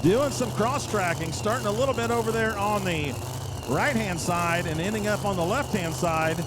doing some cross-tracking, starting a little bit over there on the right-hand side and ending up on the left-hand side.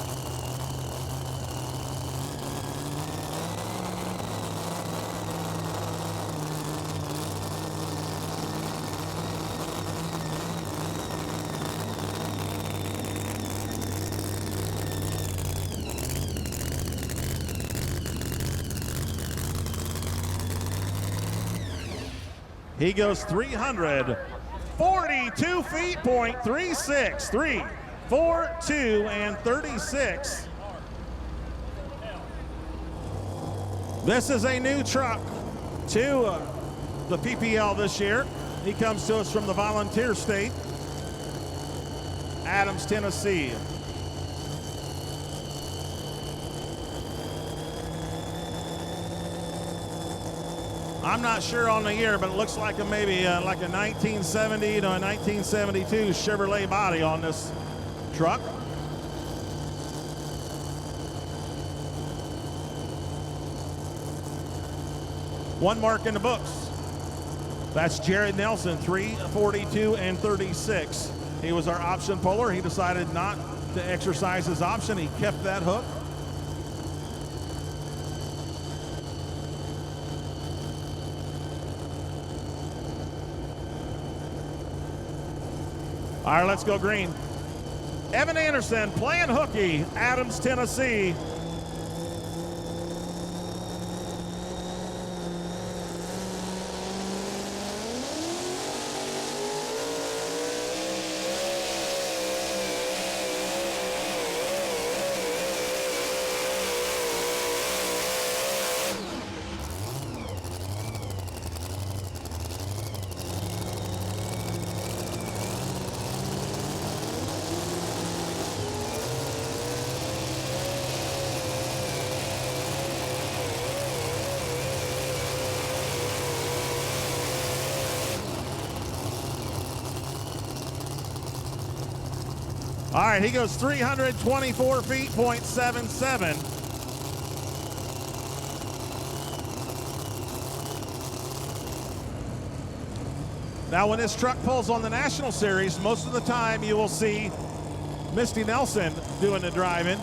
He goes 342 feet, .36, 3, 4, 2, and 36. This is a new truck to the PPL this year. He comes to us from the Volunteer State, Adams, Tennessee. I'm not sure on the year, but it looks like maybe like a 1970 to a 1972 Chevrolet body on this truck. One mark in the books. That's Jared Nelson, 342 and 36. He was our option puller. He decided not to exercise his option. He kept that hook. All right, let's go green. Evan Anderson playing hooky, Adams, Tennessee. All right, he goes 324 feet, .77. Now, when this truck pulls on the National Series, most of the time you will see Misty Nelson doing the driving.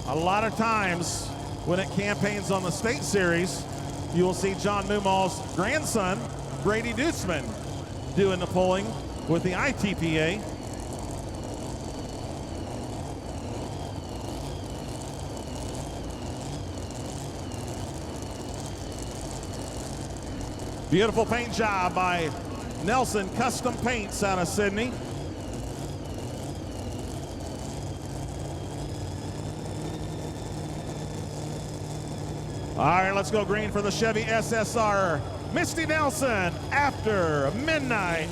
A lot of times when it campaigns on the State Series, you will see John Mumall's grandson, Brady Dutzman, doing the pulling with the ITPA. Beautiful paint job by Nelson Custom Paints out of Sydney. All right, let's go green for the Chevy SSR. Misty Nelson, After Midnight.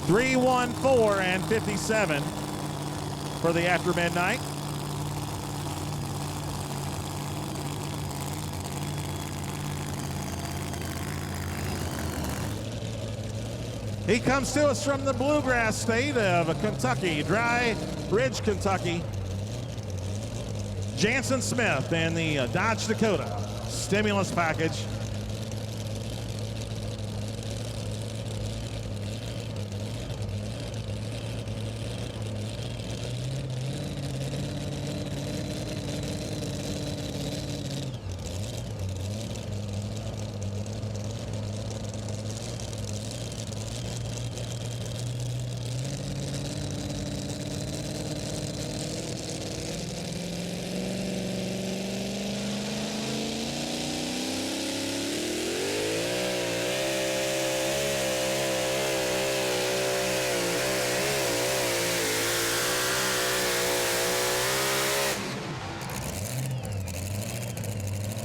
.314 and 57 for the After Midnight. He comes to us from the bluegrass state of Kentucky, Dry Ridge, Kentucky. Jansen Smith and the Dodge Dakota stimulus package.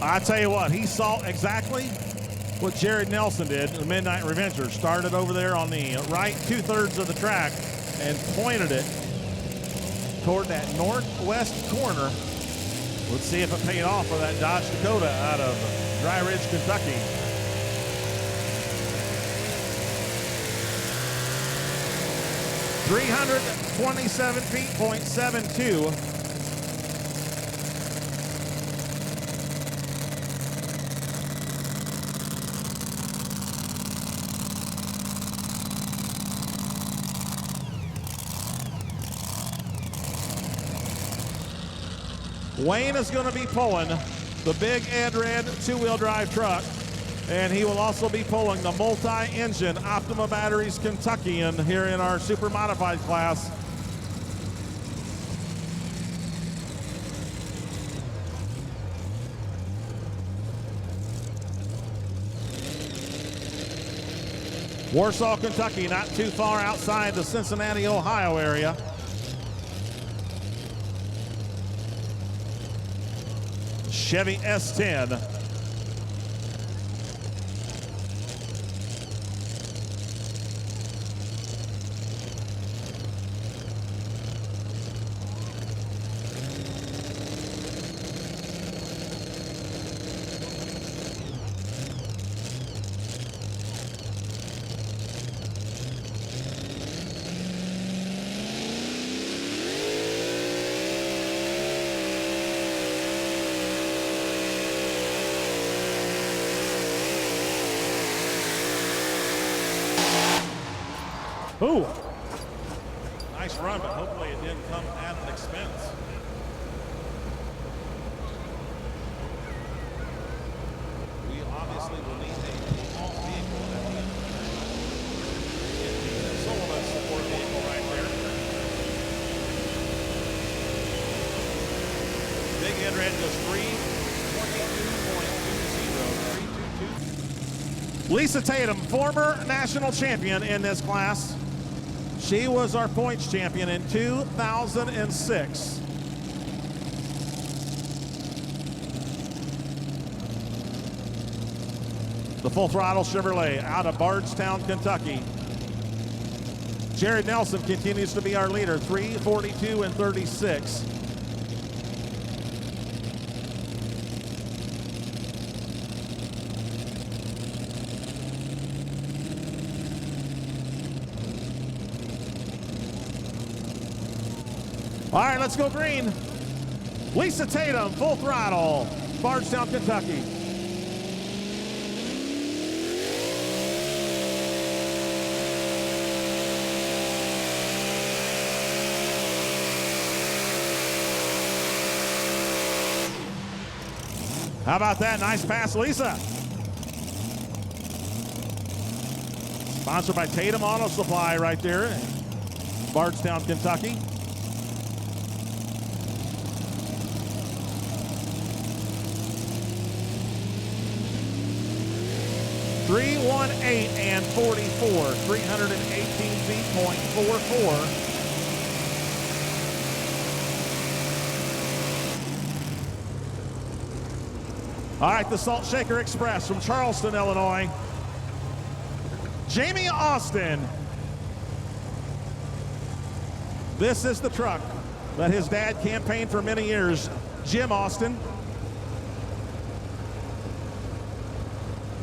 I tell you what, he saw exactly what Jared Nelson did, the Midnight Revenger. Started over there on the right 2/3 of the track and pointed it toward that northwest corner. Let's see if it paid off for that Dodge Dakota out of Dry Ridge, Kentucky. .327 feet, .72. Wayne is going to be pulling the big Ed Red two-wheel drive truck, and he will also be pulling the multi-engine Optima Batteries Kentuckian here in our super modified class. Warsaw, Kentucky, not too far outside the Cincinnati, Ohio area. Chevy S10. Ooh, nice run, but hopefully it didn't come at an expense. We obviously will need a small vehicle at the end of the track. The Solomon support vehicle right there. Big Ed Red goes 322.20. Lisa Tatum, former national champion in this class. She was our points champion in 2006. The Full Throttle Chevrolet out of Bardstown, Kentucky. Jared Nelson continues to be our leader, 3:42 and 36. All right, let's go green. Lisa Tatum, Full Throttle, Bardstown, Kentucky. How about that? Nice pass, Lisa. Sponsored by Tatum Auto Supply right there in Bardstown, Kentucky. .318 and 44, 318 feet, .44. All right, the Salt Shaker Express from Charleston, Illinois. Jamie Austin. This is the truck that his dad campaigned for many years, Jim Austin.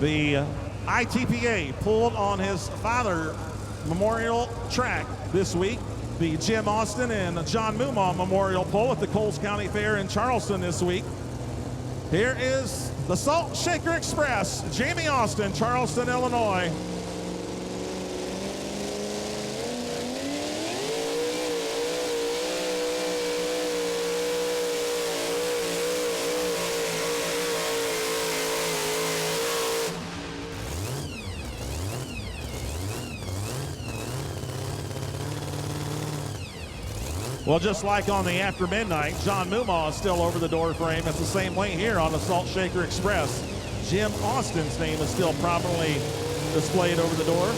The ITPA pulled on his father memorial track this week. The Jim Austin and John Mumaw Memorial Pull at the Coles County Fair in Charleston this week. Here is the Salt Shaker Express, Jamie Austin, Charleston, Illinois. Well, just like on the After Midnight, John Mumaw is still over the door frame. It's the same way here on the Salt Shaker Express. Jim Austin's name is still prominently displayed over the door.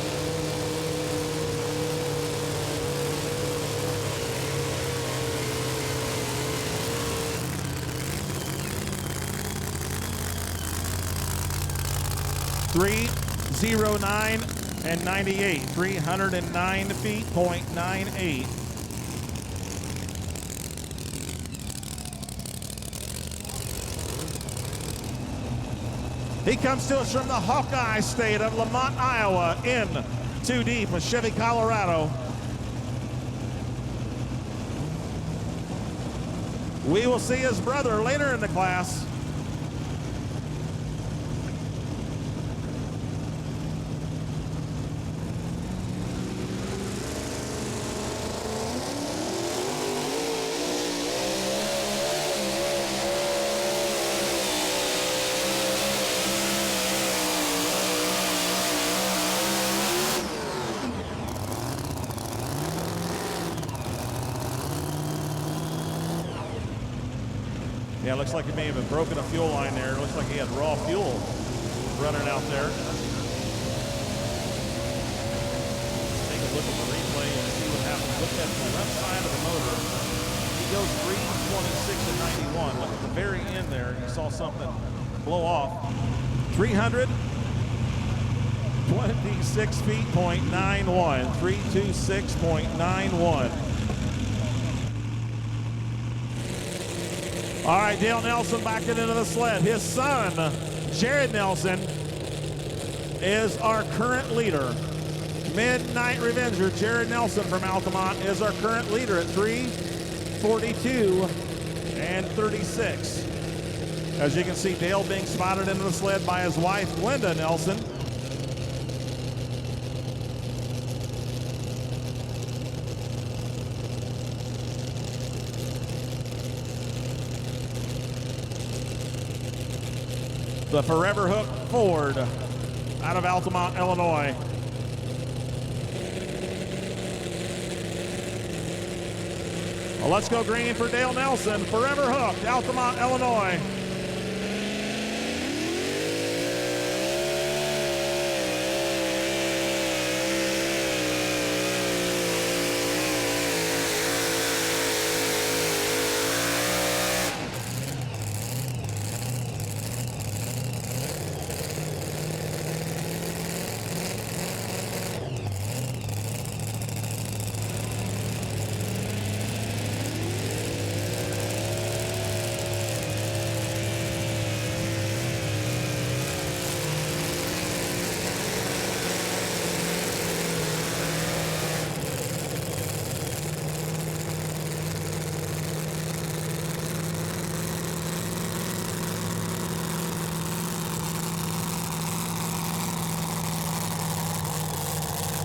309 and 98. 309 feet, .98. He comes to us from the Hawkeye state of Lamont, Iowa, in too deep with Chevy Colorado. We will see his brother later in the class. Yeah, it looks like he may have broken a fuel line there. It looks like he had raw fuel running out there. Take a look at the replay and see what happens. Look at the left side of the motor. He goes 326 and 91. Look at the very end there. You saw something blow off. 326 feet, .91. 326.91. All right, Dale Nelson backing into the sled. His son, Jared Nelson, is our current leader. Midnight Revenger, Jared Nelson from Altamont, is our current leader at 3:42 and 36. As you can see, Dale being spotted into the sled by his wife, Glenda Nelson. The Forever Hook Ford out of Altamont, Illinois. Well, let's go green for Dale Nelson. Forever Hooked, Altamont, Illinois.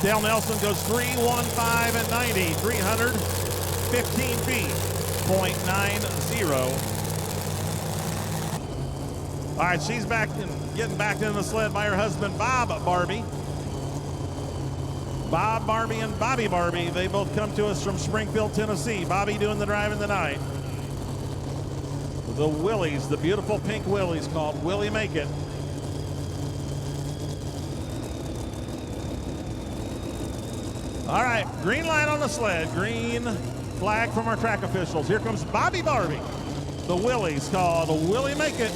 Dale Nelson goes 315 and 90, 315 feet, .90. All right, she's back and getting back into the sled by her husband, Bob Barbie. Bob Barbie and Bobby Barbie, they both come to us from Springfield, Tennessee. Bobby doing the driving tonight. The Willies, the beautiful pink Willies called Willie Make It. All right, green light on the sled, green flag from our track officials. Here comes Bobby Barbie. The Willies called Willie Make It.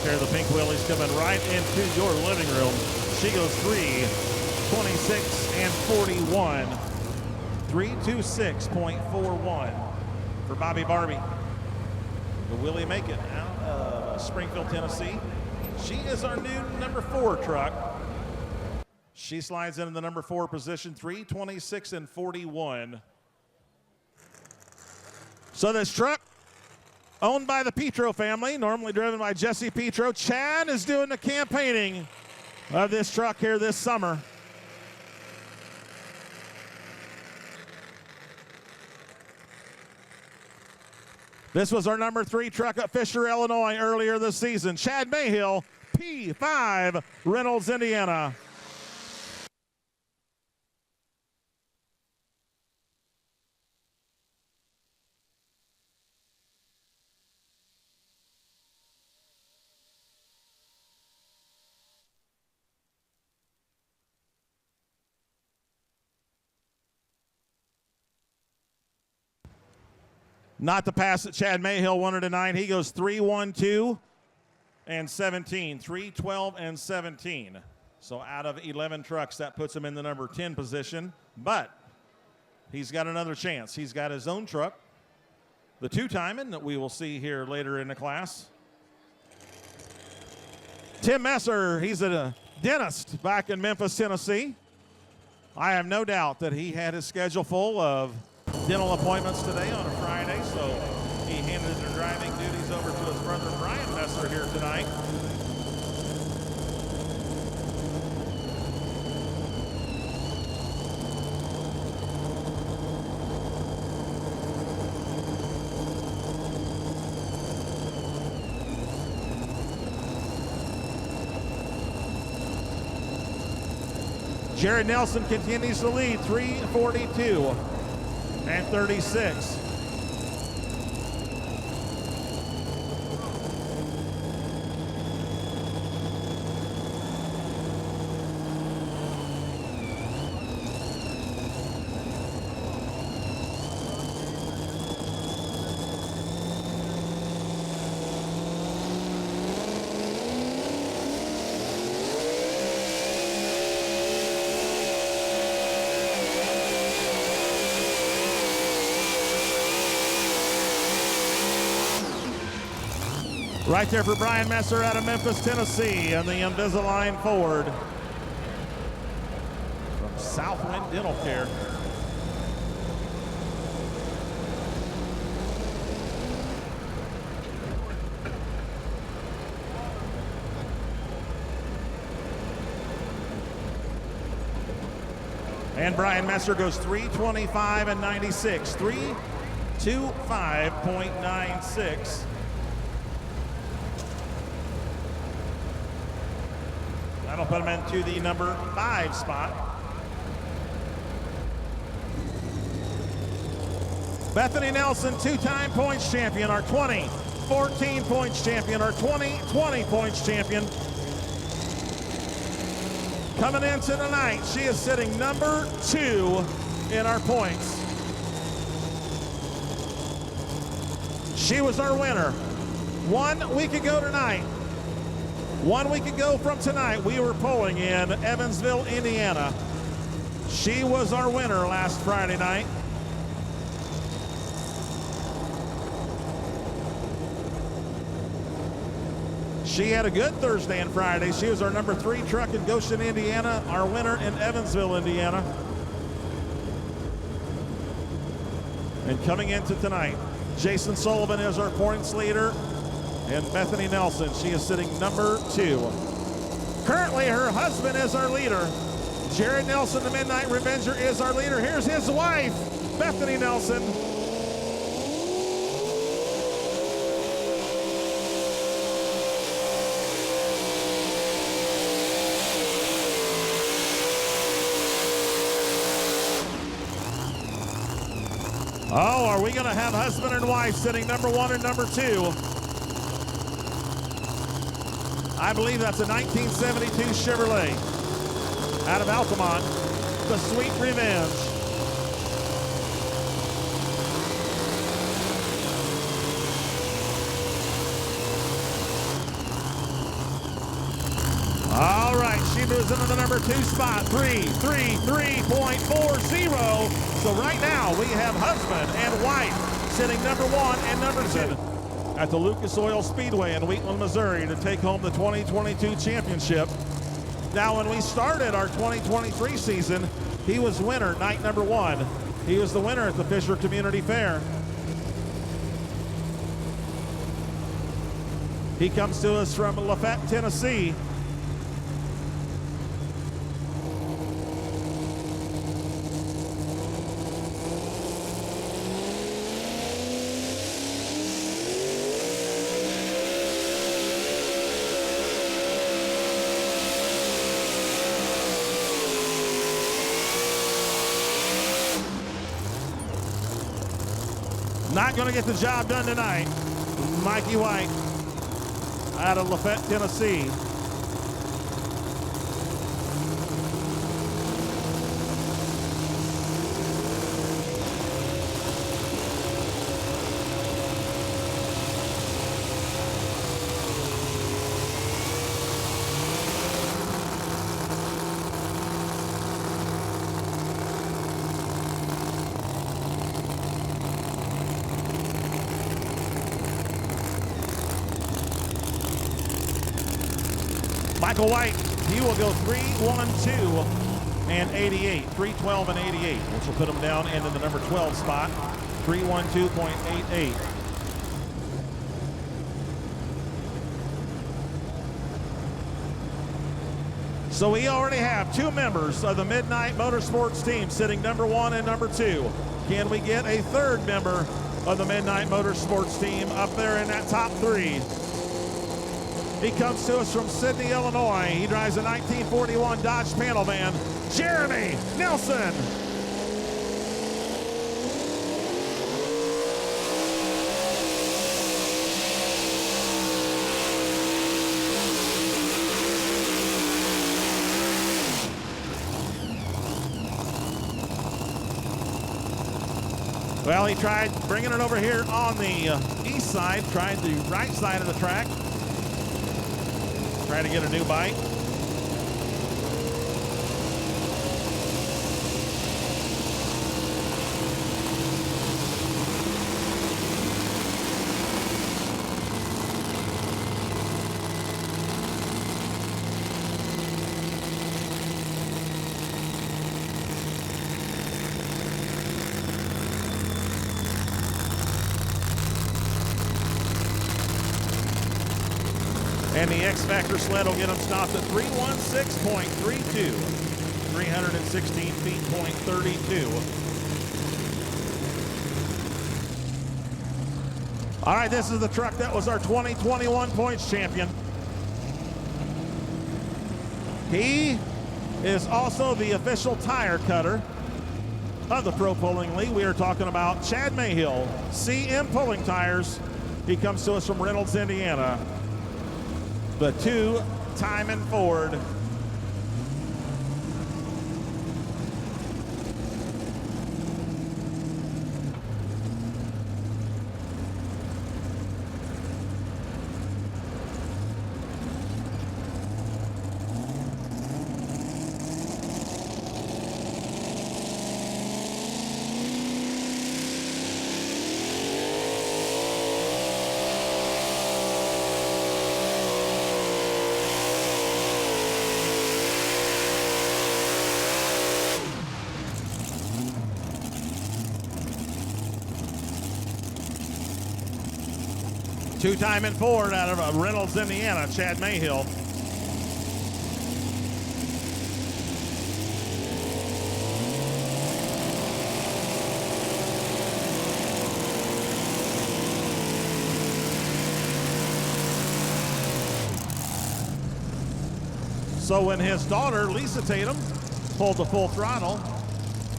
There, the pink Willie's coming right into your living room. She goes 3:26 and 41. 3:26.41 for Bobby Barbie. The Willie Make It out of Springfield, Tennessee. She is our new number 4 truck. She slides into the number 4 position, 3:26 and 41. So this truck, owned by the Petro family, normally driven by Jesse Petro. Chad is doing the campaigning of this truck here this summer. This was our number 3 truck at Fisher, Illinois earlier this season. Chad Mayhill, P5, Reynolds, Indiana. Not the pass that Chad Mayhill wanted tonight. He goes 3-1-2 and 17. 3-12 and 17. So out of 11 trucks, that puts him in the number 10 position. But he's got another chance. He's got his own truck, the 2-timing that we will see here later in the class. Tim Messer, he's a dentist back in Memphis, Tennessee. I have no doubt that he had his schedule full of dental appointments today on a Friday, so he handed the driving duties over to his brother Brian Messer here tonight. Jared Nelson continues to lead, 3:42 and 36. Right there for Brian Messer out of Memphis, Tennessee, and the Invisalign Ford from Southwind Dental Care. And Brian Messer goes 3:25 and 96, 3:25.96. That'll put him into the number 5 spot. Bethany Nelson, 2-time points champion, our 2014 points champion, our 2020 points champion. Coming into tonight, she is sitting number 2 in our points. She was our winner 1 week ago tonight. 1 week ago from tonight, we were pulling in Evansville, Indiana. She was our winner last Friday night. She had a good Thursday and Friday. She was our number 3 truck in Goshen, Indiana, our winner in Evansville, Indiana. And coming into tonight, Jason Sullivan is our points leader. And Bethany Nelson, she is sitting number 2. Currently, her husband is our leader. Jared Nelson, the Midnight Revenger, is our leader. Here's his wife, Bethany Nelson. Oh, are we going to have husband and wife sitting number 1 and number 2? I believe that's a 1972 Chevrolet out of Altamont, the Sweet Revenge. All right, she moves into the number 2 spot, 3:33.40. So right now we have husband and wife sitting number 1 and number 2 at the Lucas Oil Speedway in Wheatland, Missouri to take home the 2022 championship. Now, when we started our 2023 season, he was winner night number 1. He was the winner at the Fisher Community Fair. He comes to us from Lafayette, Tennessee. Not going to get the job done tonight. Mikey White out of Lafayette, Tennessee. Michael White, he will go 3-1-2 and 88, 3-12 and 88, which will put him down into the number 12 spot, 3-1-2.88. So we already have two members of the Midnight Motorsports team sitting number 1 and number 2. Can we get a third member of the Midnight Motorsports team up there in that top 3? He comes to us from Sydney, Illinois. He drives a 1941 Dodge panel van, Jeremy Nelson. Well, he tried bringing it over here on the east side, tried the right side of the track. Trying to get a new bike. And the X-Factor sled will get him stopped at 316.32. 316 feet, .32. All right, this is the truck that was our 2021 points champion. He is also the official tire cutter of the Pro Pulling League. We are talking about Chad Mayhill, CM Pulling Tires. He comes to us from Reynolds, Indiana. The two-timing Ford. Two-timing Ford out of Reynolds, Indiana, Chad Mayhill. So when his daughter, Lisa Tatum, pulled the full throttle,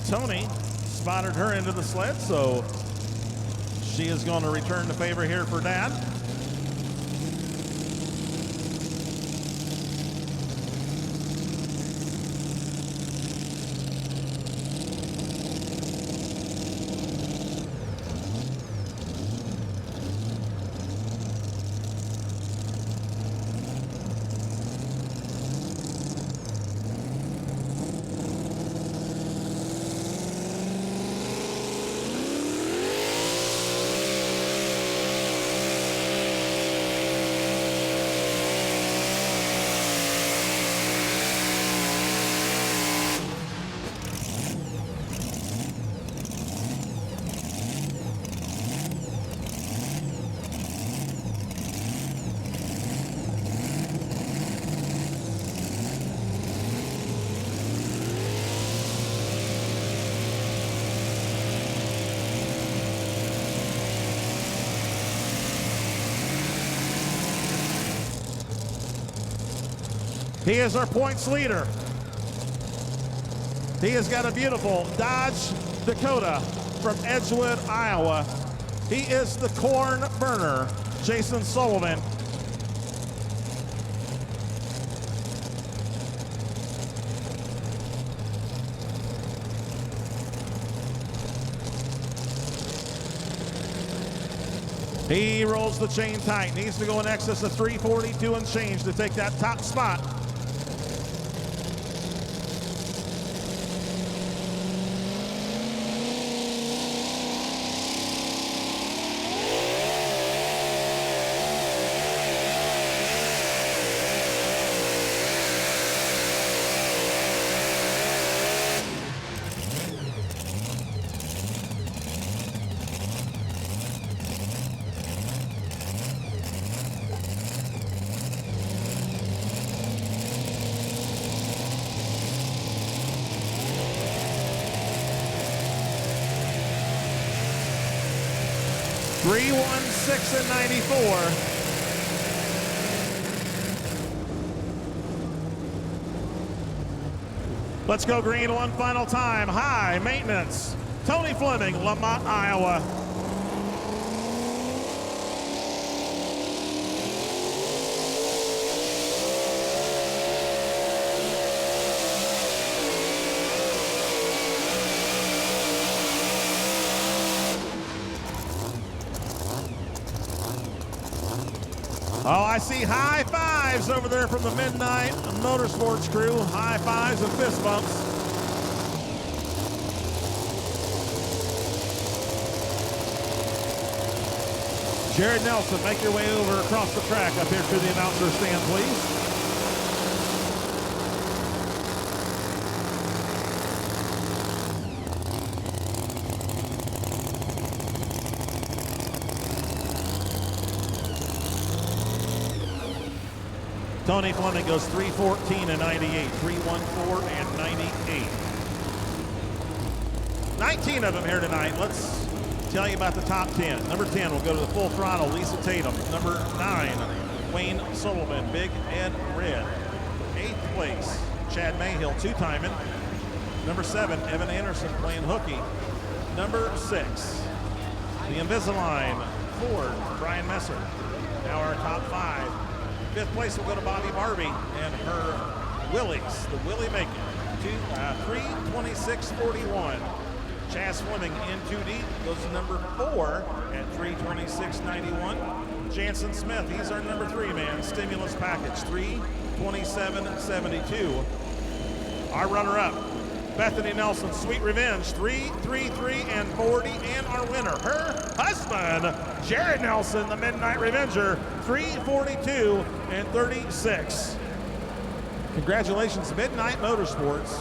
Tony spotted her into the sled, so she is going to return the favor here for Dad. He is our points leader. He has got a beautiful Dodge Dakota from Edgewood, Iowa. He is the corn burner, Jason Sullivan. He rolls the chain tight. Needs to go in excess of 342 and change to take that top spot. .316 and 94. Let's go green one final time. High maintenance. Tony Fleming, Lamont, Iowa. Oh, I see high fives over there from the Midnight Motorsports crew. High fives and fist bumps. Jared Nelson, make your way over across the track up here to the announcer stand, please. Tony Fleming goes 314 and 98, 314 and 98. 19 of them here tonight. Let's tell you about the top 10. Number 10 will go to the full throttle, Lisa Tatum. Number 9, Wayne Sullivan, Big Ed Red. 8th place, Chad Mayhill, two-timing. Number 7, Evan Anderson playing hooky. Number 6, the Invisalign Ford, Brian Messer. Now our top 5. 5th place will go to Bobby Barbie and her Willies, the Willie Macon, 3:26.41. Chaz Fleming in 2 deep, goes to number 4 at 3:26.91. Jansen Smith, he's our number 3 man, stimulus package, 3:27.72. Our runner-up, Bethany Nelson, Sweet Revenge, 3:33 and 40, and our winner, her husband, Jared Nelson, the Midnight Revenger, 3:42 and 36. Congratulations, Midnight Motorsports,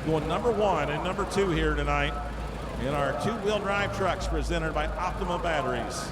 going number 1 and number 2 here tonight in our 2-wheel drive trucks presented by Optima Batteries.